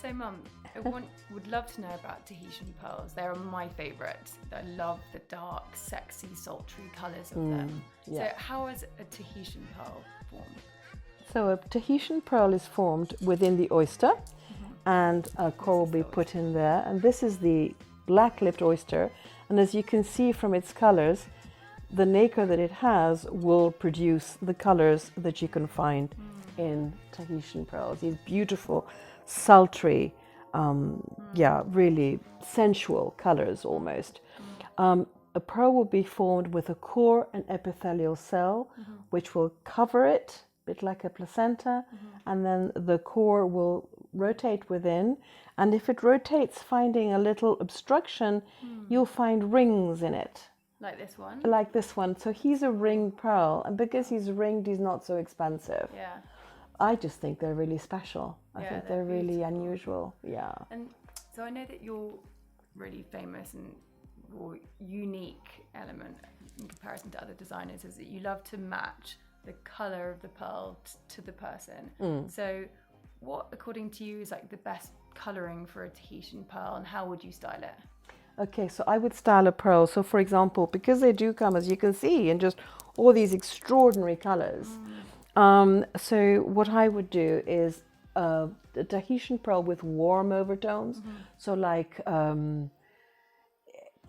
So, Mum, would love to know about Tahitian pearls. They're my favourite. I love the dark, sexy, sultry colours of them. Yeah. So how is a Tahitian pearl formed? So a Tahitian pearl is formed within the oyster, and a core will be put in there. And this is the black-lipped oyster. And as you can see from its colors, the nacre that it has will produce the colors that you can find in Tahitian pearls. These beautiful, sultry, really sensual colors almost. A pearl will be formed with a core and epithelial cell, which will cover it, a bit like a placenta, and then the core will rotate within. And if it rotates, finding a little obstruction, you'll find rings in it. Like this one? Like this one. So he's a ringed pearl, and because he's ringed, he's not so expensive. Yeah. I just think they're really special. I Yeah, think they're they're really beautiful. unusual. Yeah. And so I know that you're really famous and your unique element in comparison to other designers is that you love to match the colour of the pearl to the person. So what, according to you, is like the best colouring for a Tahitian pearl, and how would you style it? Okay, so I would style a pearl. So for example, because they do come, as you can see, in just all these extraordinary colors. So what I would do is a Tahitian pearl with warm overtones. So like,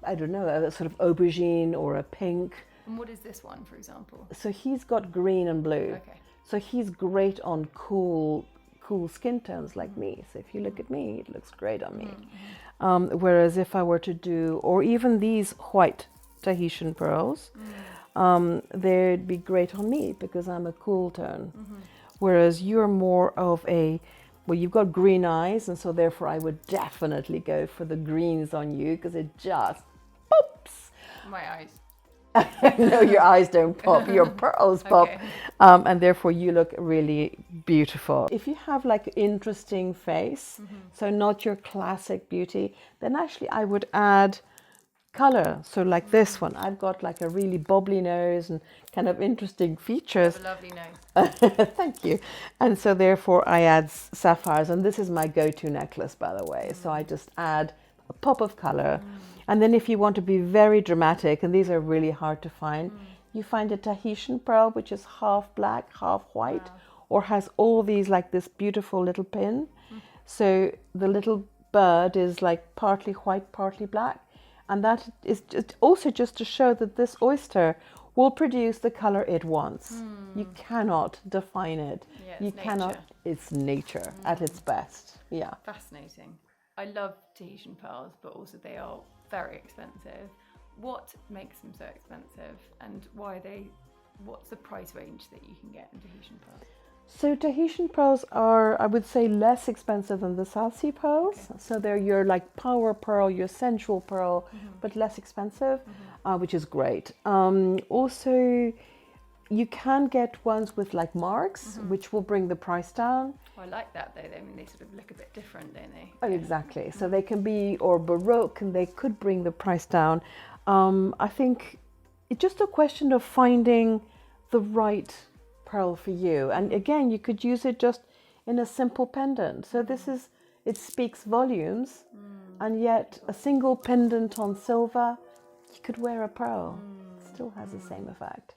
I don't know, a sort of aubergine or a pink. And what is this one, for example? So he's got green and blue. Okay. So he's great on cool skin tones like me. So if you look at me, it looks great on me. Whereas if I were to do, or even these white Tahitian pearls, they'd be great on me because I'm a cool tone. Whereas you're more of a, well, you've got green eyes, and so therefore I would definitely go for the greens on you because it just pops. My eyes. No, your eyes don't pop, your pearls pop. Okay. And therefore you look really beautiful. If you have like interesting face, so not your classic beauty, then actually I would add color. So like this one, I've got like a really bobbly nose and kind of interesting features. You have a lovely nose. Thank you. And so therefore I add sapphires, and this is my go-to necklace, by the way. So I just add a pop of color. And then if you want to be very dramatic, and these are really hard to find, you find a Tahitian pearl, which is half black, half white, or has all these like this beautiful little pin. So the little bird is like partly white, partly black. And that is also just to show that this oyster will produce the color it wants. You cannot define it. Yeah, you it's cannot. nature. It's nature at its best. Yeah. Fascinating. I love Tahitian pearls, but also they are very expensive. What makes them so expensive, and why are they? What's the price range that you can get in Tahitian pearls? So Tahitian pearls are, I would say, less expensive than the South Sea pearls. Okay. So they're your like power pearl, your sensual pearl, but less expensive, which is great. Also, you can get ones with like marks, which will bring the price down. I like that though. I mean, they sort of look a bit different, don't they? Oh, exactly. So they can be, or Baroque, and they could bring the price down. I think it's just a question of finding the right pearl for you. And again, you could use it just in a simple pendant. So this is, it speaks volumes, and yet a single pendant on silver, you could wear a pearl. It still has the same effect.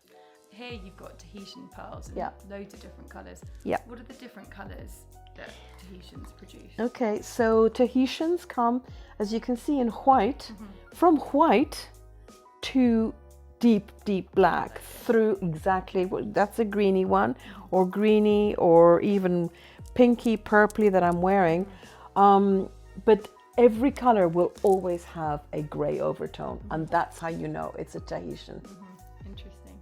Here you've got Tahitian pearls and Yeah. loads of different colours. Yeah. What are the different colours that Tahitians produce? Okay, so Tahitians come, as you can see, in white, from white to deep, deep black through exactly, that's a greeny one, or greeny, or even pinky, purpley that I'm wearing. But every color will always have a gray overtone, and that's how you know it's a Tahitian.